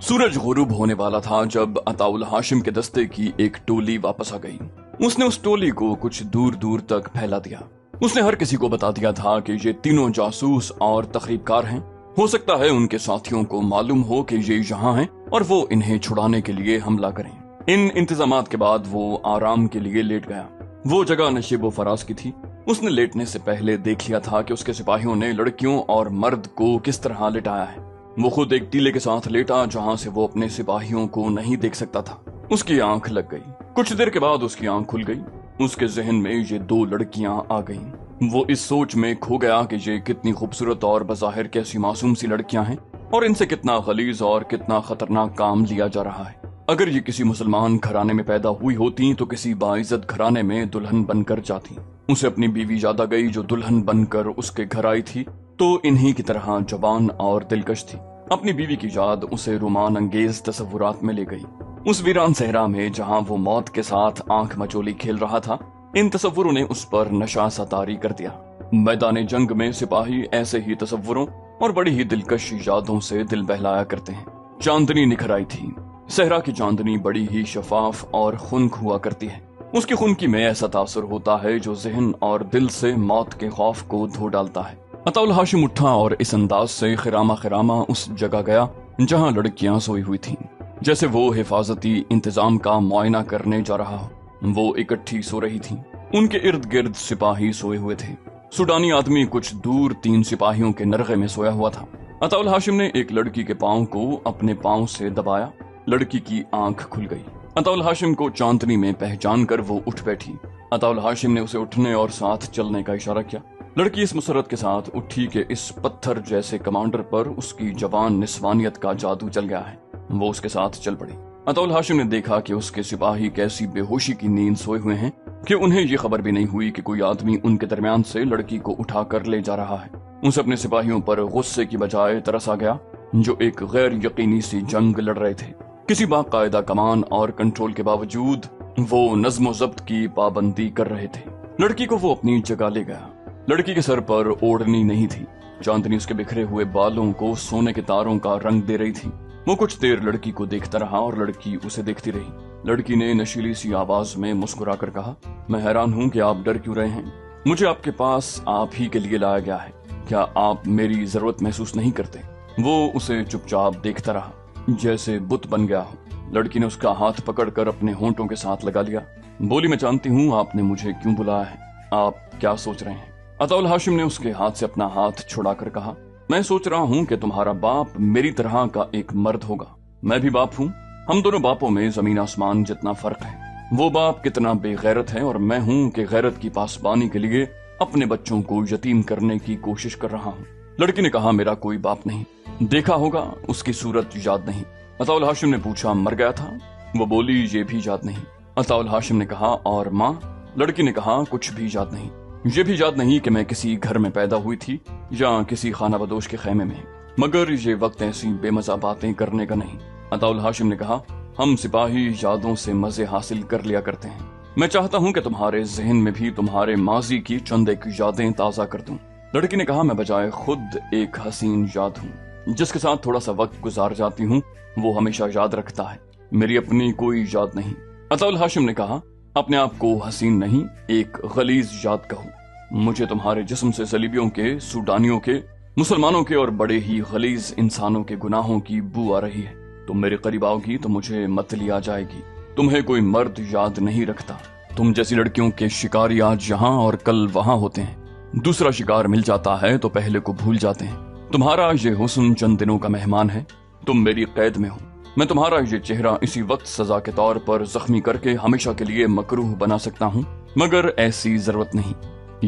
सूरज गुरूब होने वाला था जब अताउल हाशिम के दस्ते की एक टोली वापस आ गई। उसने उस टोली को कुछ दूर दूर तक फैला दिया। उसने हर किसी को बता दिया था कि ये तीनों जासूस और तखरीबकार हैं। हो सकता है उनके साथियों को मालूम हो कि ये यहाँ हैं और वो इन्हें छुड़ाने के लिए हमला करें। इन इंतजामात के बाद वो आराम के लिए लेट गया। वो जगह नशीबो फराज की थी। उसने लेटने से पहले देख लिया था कि उसके सिपाहियों ने लड़कियों और मर्द को किस तरह लिटाया है। वो खुद एक टीले के साथ लेटा जहां से वो अपने सिपाहियों को नहीं देख सकता था। उसकी आंख लग गई। कुछ देर के बाद उसकी आंख खुल गई। उसके जहन में ये दो लड़कियां आ गईं। वो इस सोच में खो गया कि ये कितनी खूबसूरत और बज़ाहिर कैसी मासूम सी लड़कियां हैं और इनसे कितना गलीज और कितना खतरनाक काम लिया जा रहा है। अगर ये किसी मुसलमान घराने में पैदा हुई होती तो किसी बाइज्जत घराने में दुल्हन बनकर जाती। उसे अपनी बीवी याद आ गई जो दुल्हन बनकर उसके घर आई थी, तो इन्हीं की तरह जवान और दिलकश थी। अपनी बीवी की याद उसे रोमान अंगेज तस्वुरात में ले गई। उस वीरान सहरा में जहां वो मौत के साथ आंख मचोली खेल रहा था, इन तस्वुरों ने उस पर नशा सा तारी कर दिया। मैदान जंग में सिपाही ऐसे ही तस्वुरों और बड़ी ही दिलकश यादों से दिल बहलाया करते हैं। चांदनी निखर आई थी। सहरा की चांदनी बड़ी ही शफाफ और खुनक हुआ करती है। उसकी खुनकी में ऐसा तासुर होता है जो जहन और दिल से मौत के खौफ को धो डालता है। अताउल हाशिम उठा और इस अंदाज से खिरामा उस जगह गया जहां लड़कियां सोई हुई थीं, जैसे वो हिफाजती इंतजाम का मुआयना करने जा रहा हो। वो इकट्ठी सो रही थीं। उनके इर्द गिर्द सिपाही सोए हुए थे। सूडानी आदमी कुछ दूर 3 सिपाहियों के नरगे में सोया हुआ था। अताउल हाशिम ने एक लड़की के पांव को अपने पांव से दबाया। लड़की की आंख खुल गई। अताउल हाशिम को चांदनी में पहचान कर वो उठ बैठी। अताउल हाशिम ने उसे उठने और साथ चलने का इशारा किया। लड़की इस मुसरत के साथ उठी कि इस पत्थर जैसे कमांडर पर उसकी जवान निस्वानियत का जादू चल गया है। वो उसके साथ चल पड़ी। अताउल हाशिम ने देखा कि उसके सिपाही कैसी बेहोशी की नींद सोए हुए हैं कि उन्हें ये खबर भी नहीं हुई कि कोई आदमी उनके दरमियान से लड़की को उठा कर ले जा रहा है। उसे अपने सिपाहियों पर गुस्से की बजाय तरस आ गया जो एक गैर यकीनी सी जंग लड़ रहे थे। किसी बाकायदा कमान और कंट्रोल के बावजूद वो नज्म ज़ब्त की पाबंदी कर रहे थे। लड़की को वो अपनी जगह ले गया। लड़की के सर पर ओढ़नी नहीं थी। चांदनी उसके बिखरे हुए बालों को सोने के तारों का रंग दे रही थी। वो कुछ देर लड़की को देखता रहा और लड़की उसे देखती रही। लड़की ने नशीली सी आवाज में मुस्कुरा कर कहा, मैं हैरान हूँ कि आप डर क्यों रहे हैं। मुझे आपके पास आप ही के लिए लाया गया है। क्या आप मेरी जरूरत महसूस नहीं करते? वो उसे चुपचाप देखता रहा जैसे बुत बन गया हो। लड़की ने उसका हाथ पकड़कर अपने होंठों के साथ लगा लिया। बोली, मैं जानती हूँ आपने मुझे क्यों बुलाया है। आप क्या सोच रहे हैं? अताउल हाशिम ने उसके हाथ से अपना हाथ छुड़ाकर कहा, मैं सोच रहा हूँ कि तुम्हारा बाप मेरी तरह का एक मर्द होगा। मैं भी बाप हूँ। हम दोनों बापों में जमीन आसमान जितना फर्क है। वो बाप कितना बेगैरत है और मैं हूँ कि गैरत की पासबानी के लिए अपने बच्चों को यतीम करने की कोशिश कर रहा हूँ। लड़की ने कहा, मेरा कोई बाप नहीं। देखा होगा, उसकी सूरत याद नहीं। अताउल हाशिम ने पूछा, मर गया था? वो बोली, ये भी याद नहीं। अताउल हाशिम ने कहा, और माँ? लड़की ने कहा, कुछ भी याद नहीं। ये भी याद नहीं कि मैं किसी घर में पैदा हुई थी या किसी खाना बदोश के खेमे में। मगर ये वक्त ऐसी बेमजा बातें करने का नहीं। अताउल हाशिम ने कहा, हम सिपाही यादों से मजे हासिल कर लिया करते हैं। मैं चाहता हूँ कि तुम्हारे जहन में भी तुम्हारे माजी की चंद एक यादें ताजा कर दूं। लड़की ने कहा, मैं बजाय खुद एक हसीन याद हूँ। जिसके साथ थोड़ा सा वक्त गुजार जाती हूँ वो हमेशा याद रखता है। मेरी अपनी कोई याद नहीं। अताउल हाशिम ने कहा, अपने आप को हसीन नहीं, एक गलीज याद कहो। मुझे तुम्हारे जिस्म से सलीबियों के, सूडानियों के, मुसलमानों के और बड़े ही गलीज इंसानों के गुनाहों की बू आ रही है। तुम मेरे करीब आओगी तो मुझे मतली आ जाएगी। तुम्हें कोई मर्द याद नहीं रखता। तुम जैसी लड़कियों के शिकारी आज यहाँ और कल वहां होते हैं। दूसरा शिकार मिल जाता है तो पहले को भूल जाते हैं। तुम्हारा ये हुस्न चंद दिनों का मेहमान है। तुम मेरी कैद में हो। मैं तुम्हारा ये चेहरा इसी वक्त सजा के तौर पर जख्मी करके हमेशा के लिए मकरूह बना सकता हूँ, मगर ऐसी जरूरत नहीं।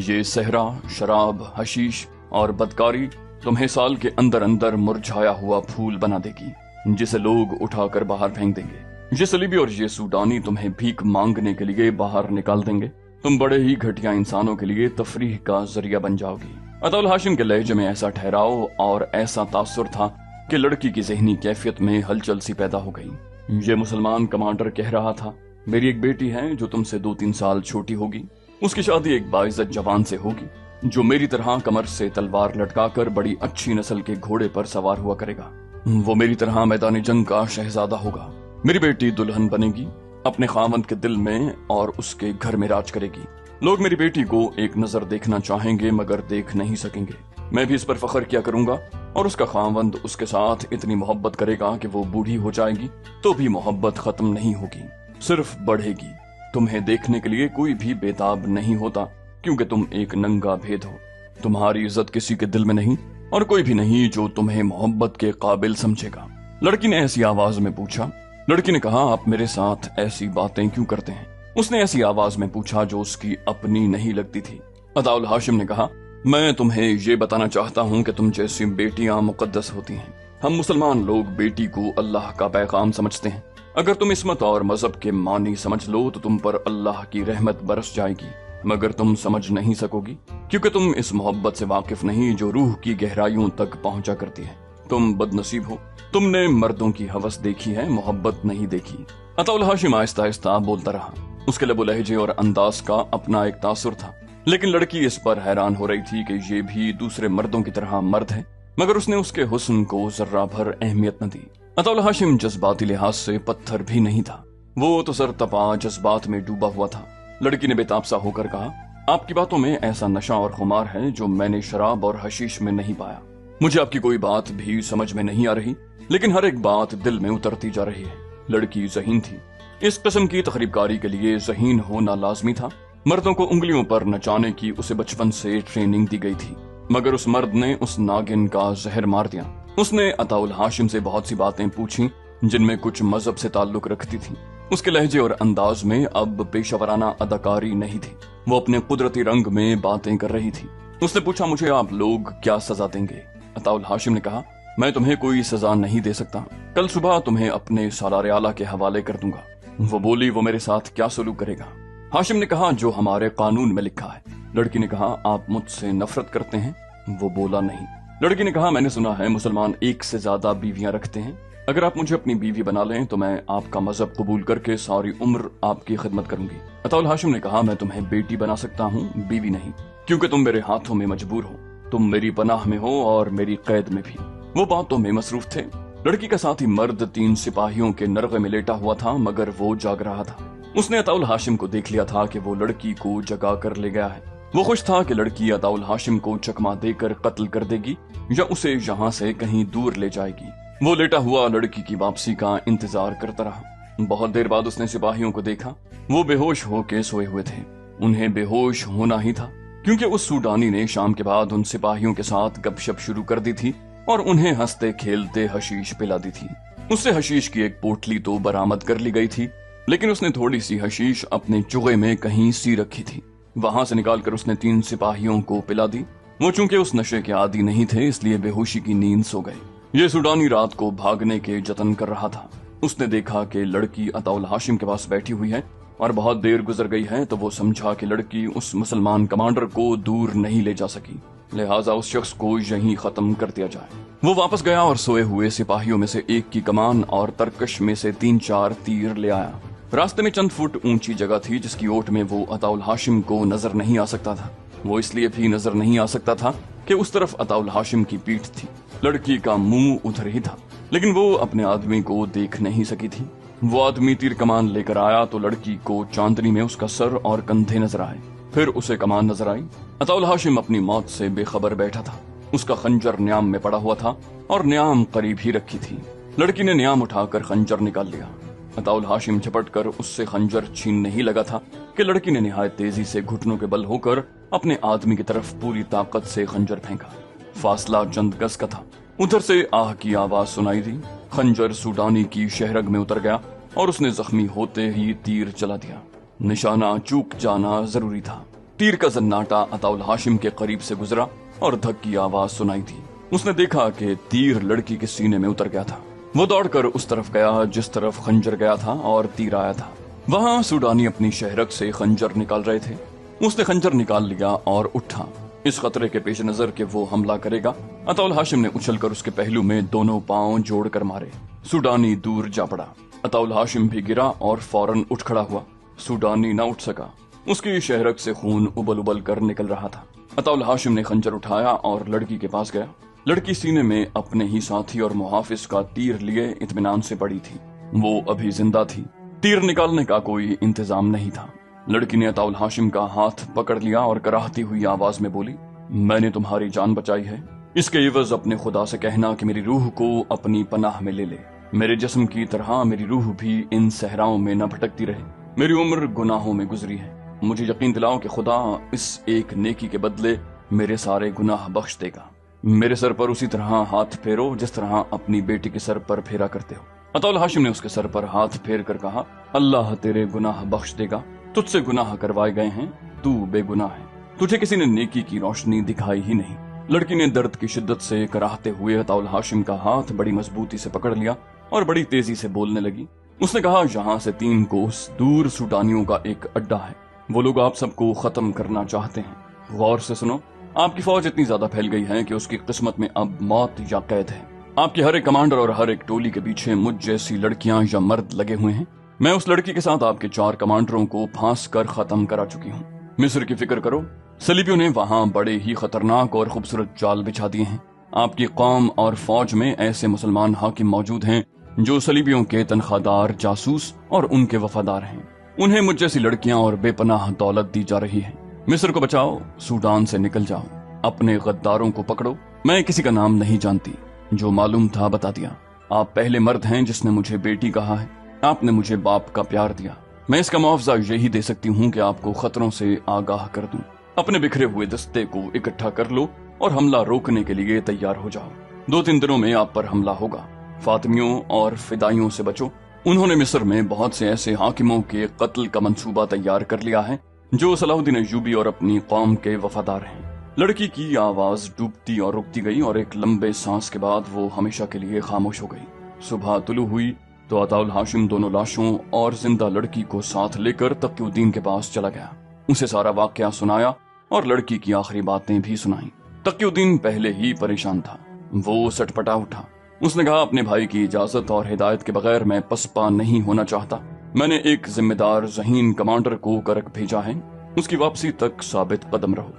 ये सहरा, शराब, हशीश और बदकारी तुम्हें साल के अंदर अंदर मुरझाया हुआ फूल बना देगी, जिसे लोग उठाकर बाहर फेंक देंगे। ये सलीबी और ये सूडानी तुम्हें भीख मांगने के लिए बाहर निकाल देंगे। तुम बड़े ही घटिया इंसानों के लिए तफरीह का जरिया बन जाओगी। अताउल हाशिम के लहजे में ऐसा ठहराव और ऐसा तासुर था कि लड़की की जहनी कैफियत में हलचल सी पैदा हो गई। ये मुसलमान कमांडर कह रहा था, मेरी एक बेटी है जो तुमसे 2-3 साल छोटी होगी। उसकी शादी एक बाइज्जत जवान से होगी जो मेरी तरह कमर से तलवार लटकाकर बड़ी अच्छी नस्ल के घोड़े पर सवार हुआ करेगा। वो मेरी तरह मैदान जंग का शहजादा होगा। मेरी बेटी दुल्हन बनेगी, अपने खावंद के दिल में और उसके घर में राज करेगी। लोग मेरी बेटी को एक नजर देखना चाहेंगे मगर देख नहीं सकेंगे। मैं भी इस पर फख्र किया करूंगा और उसका खावंद उसके साथ इतनी मोहब्बत करेगा कि वो बूढ़ी हो जाएगी तो भी मोहब्बत खत्म नहीं होगी, सिर्फ बढ़ेगी। तुम्हें देखने के लिए कोई भी बेताब नहीं होता क्योंकि तुम एक नंगा भेद हो। तुम्हारी इज्जत किसी के दिल में नहीं और कोई भी नहीं जो तुम्हें मोहब्बत के काबिल समझेगा। लड़की ने ऐसी आवाज में पूछा। लड़की ने कहा, आप मेरे साथ ऐसी बातें क्यों करते हैं? उसने ऐसी आवाज में पूछा जो उसकी अपनी नहीं लगती थी। अताउल हाशिम ने कहा, मैं तुम्हें ये बताना चाहता हूँ कि तुम जैसी बेटियां मुकद्दस होती हैं। हम मुसलमान लोग बेटी को अल्लाह का पैगाम समझते हैं। अगर तुम इस्मत और मजहब के मानी समझ लो तो तुम पर अल्लाह की रहमत बरस जाएगी, मगर तुम समझ नहीं सकोगी क्योंकि तुम इस मोहब्बत से वाकिफ नहीं जो रूह की गहराइयों तक पहुंचा करती है। तुम बदनसीब हो, तुमने मर्दों की हवस देखी है, मोहब्बत नहीं देखी। अताउल हाशिम आहिस्ता आहिस्ता बोलता रहा। उसके लबो लहजे और अंदाज का अपना एक तासुर था, लेकिन लड़की इस पर हैरान हो रही थी कि ये भी दूसरे मर्दों की तरह मर्द है, मगर उसने उसके हुस्न को जर्रा भर अहमियत न दी। अताउल हाशिम जज्बाती लिहाज से पत्थर भी नहीं था, वो तो सरतपा जज्बात में डूबा हुआ था। लड़की ने बेताब सा होकर कहा, आपकी बातों में ऐसा नशा और खुमार है जो मैंने शराब और हशीश में नहीं पाया। मुझे आपकी कोई बात भी समझ में नहीं आ रही, लेकिन हर एक बात दिल में उतरती जा रही है। लड़की ज़हीन थी। इस किस्म की तकरीबकारी के लिए ज़हीन होना लाजमी था। मर्दों को उंगलियों पर नचाने की उसे बचपन से ट्रेनिंग दी गई थी, मगर उस मर्द ने उस नागिन का जहर मार दिया। उसने अताउल हाशिम से बहुत सी बातें पूछी जिनमें कुछ मजहब से ताल्लुक रखती थी। उसके लहजे और अंदाज में अब पेशावराना अदाकारी नहीं थी, वो अपने कुदरती रंग में बातें कर रही थी। उसने पूछा, मुझे आप लोग क्या सजा देंगे? अताउल हाशिम ने कहा, मैं तुम्हें कोई सजा नहीं दे सकता, कल सुबह तुम्हें अपने सालार आला के हवाले कर दूंगा। वो बोली, वो मेरे साथ क्या सलूक करेगा? हाशिम ने कहा, जो हमारे कानून में लिखा है। लड़की ने कहा, आप मुझसे नफरत करते हैं? वो बोला, नहीं। लड़की ने कहा, मैंने सुना है मुसलमान एक से ज्यादा बीवियां रखते हैं। अगर आप मुझे अपनी बीवी बना लें तो मैं आपका मजहब कबूल करके सारी उम्र आपकी खिदमत करूंगी। अताउल हाशिम ने कहा, मैं तुम्हें बेटी बना सकता हूँ, बीवी नहीं, क्योंकि तुम मेरे हाथों में मजबूर हो। तुम मेरी पनाह में हो और मेरी कैद में भी। वो बातों में मसरूफ थे। लड़की का साथी मर्द 3 सिपाहियों के नरगे में लेटा हुआ था, मगर वो जाग रहा था। उसने अताउल हाशिम को देख लिया था कि वो लड़की को जगा कर ले गया है। वो खुश था कि लड़की अताउल हाशिम को चकमा देकर कत्ल कर देगी या उसे यहाँ से कहीं दूर ले जाएगी। वो लेटा हुआ लड़की की वापसी का इंतजार करता रहा। बहुत देर बाद उसने सिपाहियों को देखा। वो बेहोश होके सोए हुए थे। उन्हें बेहोश होना ही था, क्योंकि उस सूडानी ने शाम के बाद उन सिपाहियों के साथ गपशप शुरू कर दी थी और उन्हें हंसते खेलते हशीश पिला दी थी। उससे हशीश की एक पोटली तो बरामद कर ली गई थी, लेकिन उसने थोड़ी सी हशीश अपने चुगे में कहीं सी रखी थी। वहां से निकालकर उसने 3 सिपाहियों को पिला दी। वो चूंकि उस नशे के आदी नहीं थे, इसलिए बेहोशी की नींद सो गए। ये सूडानी रात को भागने के जतन कर रहा था। उसने देखा कि लड़की अताउल हाशिम के पास बैठी हुई है और बहुत देर गुजर गई है, तो वो समझा कि लड़की उस मुसलमान कमांडर को दूर नहीं ले जा सकी, लिहाजा उस शख्स को यहीं खत्म कर दिया जाए। वो वापस गया और सोए हुए सिपाहियों में से एक की कमान और तरकश में से 3-4 तीर ले आया। रास्ते में चंद फुट ऊंची जगह थी जिसकी ओट में वो अताउल हाशिम को नजर नहीं आ सकता था। वो इसलिए भी नजर नहीं आ सकता था कि उस तरफ अताउल हाशिम की पीठ थी। लड़की का मुंह उधर ही था, लेकिन वो अपने आदमी को देख नहीं सकी थी। वो आदमी तीर कमान लेकर आया तो लड़की को चांदनी में उसका सर और कंधे नजर आए, फिर उसे कमान नजर आई। अताउल हाशिम अपनी मौत से बेखबर बैठा था। उसका खंजर न्याम में पड़ा हुआ था और न्याम करीब ही रखी थी। लड़की ने न्याम उठाकर खंजर निकाल लिया। अताउल हाशिम झपट कर उससे खंजर छीनने ही लगा था कि लड़की ने निहायत तेजी से घुटनों के बल होकर अपने आदमी की तरफ पूरी ताकत से खंजर फेंका। फासला चंद गज का था। उधर से आह की आवाज सुनाई दी। खंजर सूडानी की शहरग में उतर गया और उसने जख्मी होते ही तीर चला दिया। निशाना चूक जाना जरूरी था। तीर का जन्नाटा अताउल हाशिम के करीब से गुजरा और धक की आवाज सुनाई दी। उसने देखा कि तीर लड़की के सीने में उतर गया था। वो दौड़कर उस तरफ गया जिस तरफ खंजर गया था और तीर आया था। वहां सूडानी अपनी शहरग से खंजर निकाल रहे थे। उसने खंजर निकाल लिया और उठा। इस खतरे के पेश नजर के वो हमला करेगा, अताउल हाशिम ने उछलकर उसके पहलू में दोनों पांव जोड़कर मारे। सूडानी दूर जा पड़ा। अताउल हाशिम भी गिरा और फौरन उठ खड़ा हुआ। सूडानी न उठ सका। उसकी शहरग से खून उबल उबल कर निकल रहा था। अताउल हाशिम ने खंजर उठाया और लड़की के पास गया। लड़की सीने में अपने ही साथी और मुहाफिज का तीर लिए इत्मीनान से पड़ी थी। वो अभी जिंदा थी। तीर निकालने का कोई इंतजाम नहीं था। लड़की ने अताउल हाशिम का हाथ पकड़ लिया और कराहती हुई आवाज में बोली, मैंने तुम्हारी जान बचाई है, इसके एवज अपने खुदा से कहना कि मेरी रूह को अपनी पनाह में ले ले। मेरे जिस्म की तरह मेरी रूह भी इन सहराओं में न भटकती रहे। मेरी उम्र गुनाहों में गुजरी है। मुझे यकीन दिलाओ कि खुदा इस एक नेकी के बदले मेरे सारे गुनाह बख्श देगा। मेरे सर पर उसी तरह हाथ फेरो जिस तरह अपनी बेटी के सर पर फेरा करते हो। अताउल हाशिम ने उसके सर पर हाथ फेर कर कहा, अल्लाह तेरे गुनाह बख्श देगा। तुझसे गुनाह करवाए गए हैं, तू बेगुनाह है। तुझे किसी ने नेकी की रोशनी दिखाई ही नहीं। लड़की ने दर्द की शिद्दत से कराहते हुए अताउल हाशिम का हाथ बड़ी मजबूती से पकड़ लिया और बड़ी तेजी से बोलने लगी। उसने कहा, यहाँ से 3 कोस दूर सूडानियों का एक अड्डा है। वो लोग आप सबको खत्म करना चाहते हैं। गौर से सुनो, आपकी फौज इतनी ज्यादा फैल गई है कि उसकी किस्मत में अब मौत या कैद है। आपके हर एक कमांडर और हर एक टोली के पीछे मुझ जैसी लड़कियां या मर्द लगे हुए हैं। मैं उस लड़की के साथ आपके 4 कमांडरों को फांस कर खत्म करा चुकी हूँ। मिस्र की फिक्र करो, सलीबियों ने वहाँ बड़े ही खतरनाक और खूबसूरत जाल बिछा दिए हैं। आपकी कौम और फौज में ऐसे मुसलमान हाकिम मौजूद हैं जो सलीबियों के तनख्वाहदार, जासूस और उनके वफादार हैं। उन्हें मुझ जैसी लड़कियां और बेपनाह दौलत दी जा रही है। मिस्र को बचाओ, सूडान से निकल जाओ, अपने गद्दारों को पकड़ो। मैं किसी का नाम नहीं जानती, जो मालूम था बता दिया। आप पहले मर्द हैं जिसने मुझे बेटी कहा है। आपने मुझे बाप का प्यार दिया। मैं इसका मुआवजा यही दे सकती हूँ कि आपको खतरों से आगाह कर दूं। अपने बिखरे हुए दस्ते को इकट्ठा कर लो और हमला रोकने के लिए तैयार हो जाओ। 2-3 दिनों में आप पर हमला होगा। फातिमियों और फिदाइयों से बचो। उन्होंने मिस्र में बहुत से ऐसे हाकिमों के कत्ल का मंसूबा तैयार कर लिया है जो सलाहुद्दीन अय्यूबी और अपनी कौम के वफादार हैं। लड़की की आवाज डूबती और रुकती गई और एक लंबे सांस के बाद वो हमेशा के लिए खामोश हो गई। सुबह तुलू हुई तो अताउल हाशिम दोनों लाशों और जिंदा लड़की को साथ लेकर तकीउद्दीन के पास चला गया। उसे सारा वाकया सुनाया और लड़की की आखिरी बातें भी सुनाई। तकीउद्दीन पहले ही परेशान था। वो सटपटा उठा। उसने कहा, अपने भाई की इजाजत और हिदायत के बगैर मैं पसपा नहीं होना चाहता। मैंने एक जिम्मेदार ज़हीन कमांडर को करक भेजा है। उसकी वापसी तक साबित कदम रहो।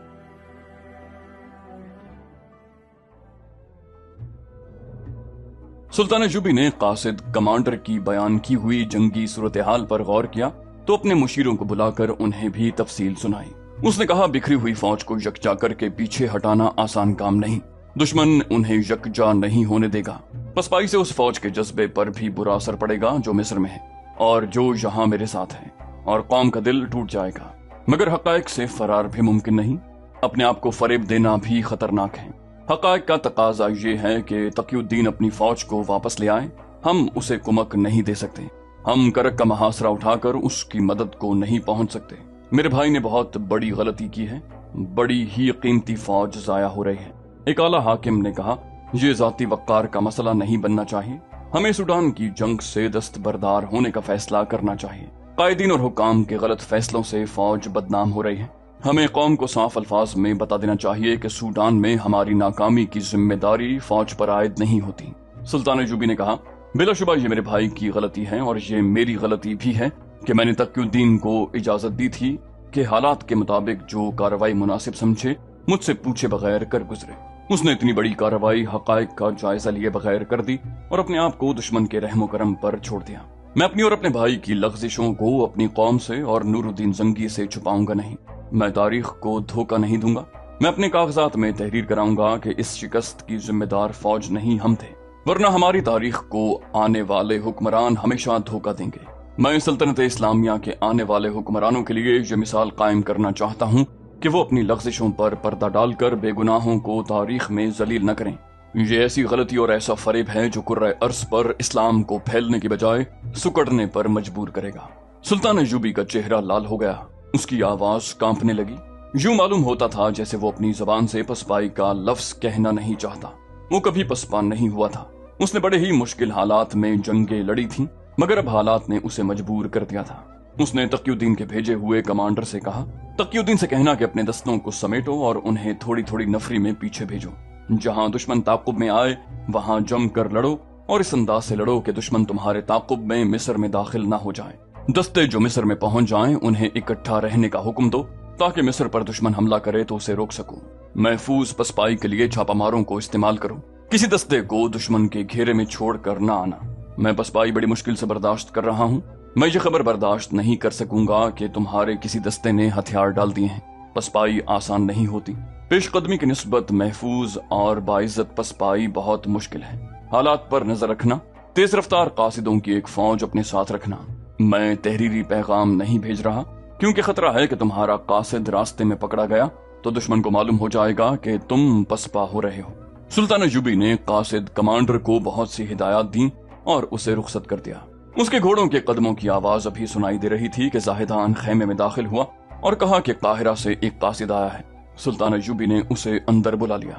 सुल्तान अय्यूबी ने कासिद कमांडर की बयान की हुई जंगी सूरत हाल पर गौर किया तो अपने मुशीरों को बुलाकर उन्हें भी तफसील सुनाई। उसने कहा, बिखरी हुई फौज को यकजा करके पीछे हटाना आसान काम नहीं। दुश्मन उन्हें यकजा नहीं होने देगा। पसपाई से उस फौज के जज्बे पर भी बुरा असर पड़ेगा जो मिस्र में है और जो यहाँ मेरे साथ है, और कौम का दिल टूट जाएगा। मगर हकायक से फरार भी मुमकिन नहीं। अपने आप को फरेब देना भी खतरनाक है। हकायक का तकाजा ये है कि तकीउद्दीन अपनी फौज को वापस ले आए। हम उसे कुमक नहीं दे सकते। हम करक का महासरा उठाकर उसकी मदद को नहीं पहुंच सकते। मेरे भाई ने बहुत बड़ी गलती की है। बड़ी ही कीमती फौज जाया हो रही है। एक आला हाकिम ने कहा, यह जाती वक़ार का मसला नहीं बनना चाहिए। हमें सूडान की जंग से दस्तबरदार होने का फैसला करना चाहिए। कायदीन और हुकाम के गलत फैसलों से फौज बदनाम हो रही है। हमें कौम को साफ अल्फाज में बता देना चाहिए कि सूडान में हमारी नाकामी की जिम्मेदारी फौज पर आयद नहीं होती। सुल्तान अय्यूबी ने कहा, बिलाशुबा ये मेरे भाई की गलती है और ये मेरी गलती भी है कि मैंने तकीउद्दीन को इजाजत दी थी कि हालात के मुताबिक जो कार्रवाई मुनासिब समझे मुझसे पूछे बगैर कर गुजरे। उसने इतनी बड़ी कार्रवाई हकायक का जायजा लिए बगैर कर दी और अपने आप को दुश्मन के रहमो करम पर छोड़ दिया। मैं अपनी और अपने भाई की लग़्ज़िशों को अपनी कौम से और नूरुद्दीन जंगी से छुपाऊंगा नहीं। मैं तारीख को धोखा नहीं दूंगा। मैं अपने कागजात में तहरीर कराऊंगा कि इस शिकस्त की जिम्मेदार फौज नहीं हम थे, वरना हमारी तारीख को आने वाले हुक्मरान हमेशा धोखा देंगे। मैं सल्तनत इस्लामिया के आने वाले हुक्मरानों के लिए ये मिसाल कायम करना चाहता हूँ कि वो अपनी लग़्ज़िशों पर पर्दा डालकर बेगुनाहों को तारीख में जलील न करें। ये ऐसी गलती और ऐसा फरेब है जो कुर्रे अर्स पर इस्लाम को फैलने की बजाय सुकड़ने पर मजबूर करेगा। सुल्तान अय्यूबी का चेहरा लाल हो गया। उसकी आवाज कांपने लगी। यूं मालूम होता था जैसे वो अपनी जबान से पसपाई का लफ्ज कहना नहीं चाहता। वो कभी पसपा नहीं हुआ था। उसने बड़े ही मुश्किल हालात में जंगें लड़ी थी, मगर अब हालात ने उसे मजबूर कर दिया था। उसने तकीउद्दीन के भेजे हुए कमांडर से कहा, तकीउद्दीन से कहना कि अपने दस्तों को समेटो और उन्हें थोड़ी थोड़ी नफरी में पीछे भेजो। जहां दुश्मन ताकुब में आए वहां जम कर लड़ो और इस अंदाज से लड़ो कि दुश्मन तुम्हारे ताकुब में मिस्र में दाखिल न हो जाए। दस्ते जो मिस्र में पहुंच जाएं उन्हें इकट्ठा रहने का हुक्म दो ताकि मिस्र पर दुश्मन हमला करे तो उसे रोक सकूं। محفوظ پسپائی کے لیے چھاپاماروں کو استعمال کرو، کسی دستے کو دشمن کے گھیرے میں چھوڑ کر نہ آنا۔ میں پسپائی بڑی مشکل سے برداشت کر رہا ہوں، میں یہ خبر برداشت نہیں کر سکوں گا کہ تمہارے کسی دستے نے ہتھیار ڈال دیے ہیں۔ پسپائی آسان نہیں ہوتی، پیش قدمی کی نسبت محفوظ اور باعزت پسپائی بہت مشکل ہے۔ حالات پر نظر رکھنا، تیز رفتار قاصدوں کی ایک فوج اپنے ساتھ رکھنا۔ میں تحریری پیغام نہیں بھیج رہا کیونکہ خطرہ ہے کہ تمہارا قاصد راستے میں پکڑا گیا تو دشمن کو معلوم ہو جائے گا کہ تم پسپا ہو رہے ہو۔ سلطان ایوبی نے قاصد کمانڈر کو بہت سی ہدایات دیں اور اسے رخصت کر دیا۔ اس کے گھوڑوں کے قدموں کی آواز ابھی سنائی دے رہی تھی کہ زاہدان خیمے میں داخل ہوا اور کہا کہ قاہرہ سے ایک قاصد آیا ہے۔ سلطان ایوبی نے اسے اندر بلا لیا۔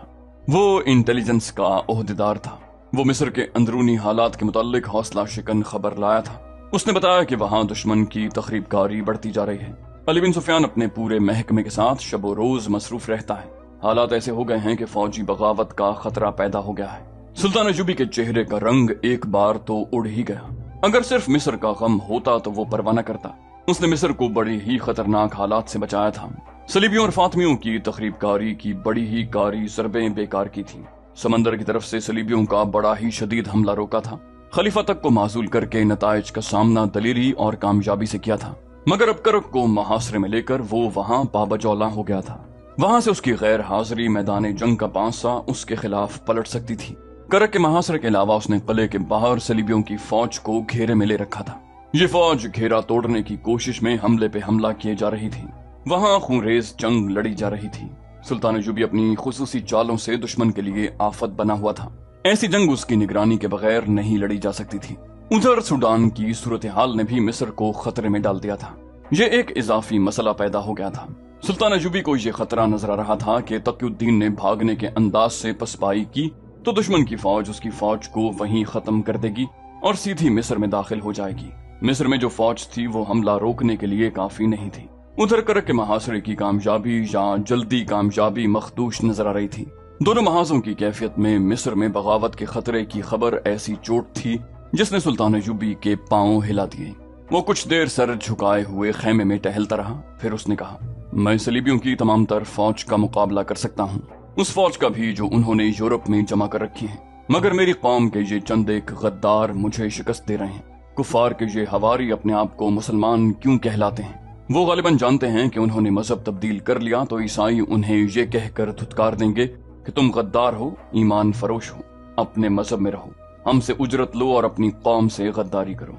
وہ انٹیلیجنس کا عہدیدار تھا، وہ مصر کے اندرونی حالات کے متعلق حوصلہ شکن خبر لایا تھا۔ اس نے بتایا کہ وہاں دشمن کی تخریب کاری بڑھتی جا رہی ہے۔ علی بن سفیان اپنے پورے محکمے کے ساتھ شب و روز مصروف رہتا ہے۔ حالات ایسے ہو گئے ہیں کہ فوجی بغاوت کا خطرہ پیدا ہو گیا ہے۔ سلطان ایوبی کے چہرے کا رنگ ایک بار تو اڑ ہی گیا۔ اگر صرف مصر کا غم ہوتا تو وہ پرواہ نہ کرتا۔ اس نے مصر کو بڑی ہی خطرناک حالات سے بچایا تھا۔ صلیبیوں اور فاطمیوں کی تخریب کاری کی بڑی ہی کاری ضربیں بیکار کی تھی۔ سمندر کی طرف سے صلیبیوں کا بڑا ہی شدید حملہ روکا تھا۔ خلیفہ تک کو معزول کر کے نتائج کا سامنا دلیری اور کامیابی سے کیا تھا، مگر اب کرک کو محاصرے میں لے کر وہ وہاں پابجولہ ہو گیا تھا۔ وہاں سے اس کی غیر حاضری میدان جنگ کا پانسا اس کے خلاف پلٹ سکتی تھی۔ کرک کے محاصرے کے علاوہ اس نے قلعے کے باہر صلیبیوں کی فوج کو گھیرے میں لے رکھا تھا۔ یہ فوج گھیرا توڑنے کی کوشش میں حملے پہ حملہ کیے جا رہی تھی۔ وہاں خونریز جنگ لڑی جا رہی تھی۔ سلطان ایوبی اپنی خصوصی چالوں سے دشمن کے لیے آفت بنا ہوا تھا۔ ایسی جنگ اس کی نگرانی کے بغیر نہیں لڑی جا سکتی تھی۔ ادھر سوڈان کی صورتحال نے بھی مصر کو خطرے میں ڈال دیا تھا۔ یہ ایک اضافی مسئلہ پیدا ہو گیا تھا۔ سلطان ایوبی کو یہ خطرہ نظر آ رہا تھا کہ تقی الدین نے بھاگنے کے انداز سے پسپائی کی تو دشمن کی فوج اس کی فوج کو وہیں ختم کر دے گی اور سیدھی مصر میں داخل ہو جائے گی۔ مصر میں جو فوج تھی وہ حملہ روکنے کے لیے کافی نہیں تھی۔ ادھر کرک کے محاصرے کی کامیابی یا جلدی کامیابی مخدوش نظر آ رہی تھی۔ دونوں محاذوں کی کیفیت میں مصر میں بغاوت کے خطرے کی خبر ایسی چوٹ تھی جس نے سلطان ایوبی کے پاؤں ہلا دیے۔ وہ کچھ دیر سر جھکائے ہوئے خیمے میں ٹہلتا رہا، پھر اس نے کہا، میں صلیبیوں کی تمام تر فوج کا مقابلہ کر سکتا ہوں، اس فوج کا بھی جو انہوں نے یورپ میں جمع کر رکھی ہے، مگر میری قوم کے یہ چند ایک غدار مجھے شکست دے رہے ہیں۔ کفار کے یہ ہواری اپنے آپ کو مسلمان کیوں کہلاتے ہیں؟ وہ غالباً جانتے ہیں کہ انہوں نے مذہب تبدیل کر لیا تو عیسائی انہیں یہ کہہ کر دھتکار دیں گے کہ تم غدار ہو، ایمان فروش ہو، اپنے مذہب میں رہو، ہم سے اجرت لو اور اپنی قوم سے غداری کرو۔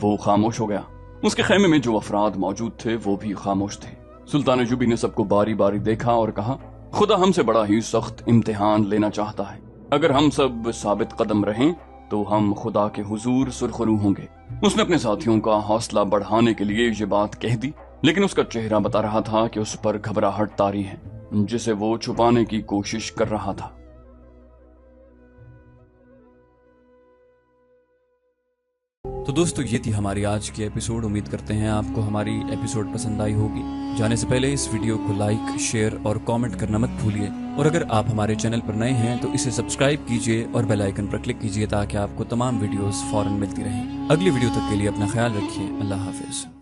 وہ خاموش ہو گیا۔ اس کے خیمے میں جو افراد موجود تھے وہ بھی خاموش تھے۔ سلطان ایوبی نے سب کو باری باری دیکھا اور کہا، خدا ہم سے بڑا ہی سخت امتحان لینا چاہتا ہے۔ اگر ہم سب ثابت قدم رہیں تو ہم خدا کے حضور سرخرو ہوں گے۔ اس نے اپنے ساتھیوں کا حوصلہ بڑھانے کے لیے یہ بات کہہ دی، لیکن اس کا چہرہ بتا رہا تھا کہ اس پر گھبراہٹ طاری ہے جسے وہ چھپانے کی کوشش کر رہا تھا۔ تو دوستو یہ تھی ہماری آج کی ایپیسوڈ۔ امید کرتے ہیں آپ کو ہماری ایپیسوڈ پسند آئی ہوگی۔ جانے سے پہلے اس ویڈیو کو لائک، شیئر اور کامنٹ کرنا مت بھولیے، اور اگر آپ ہمارے چینل پر نئے ہیں تو اسے سبسکرائب کیجئے اور بیل آئیکن پر کلک کیجئے تاکہ آپ کو تمام ویڈیوز فوراً ملتی رہیں۔ اگلی ویڈیو تک کے لیے اپنا خیال رکھیے۔ اللہ حافظ۔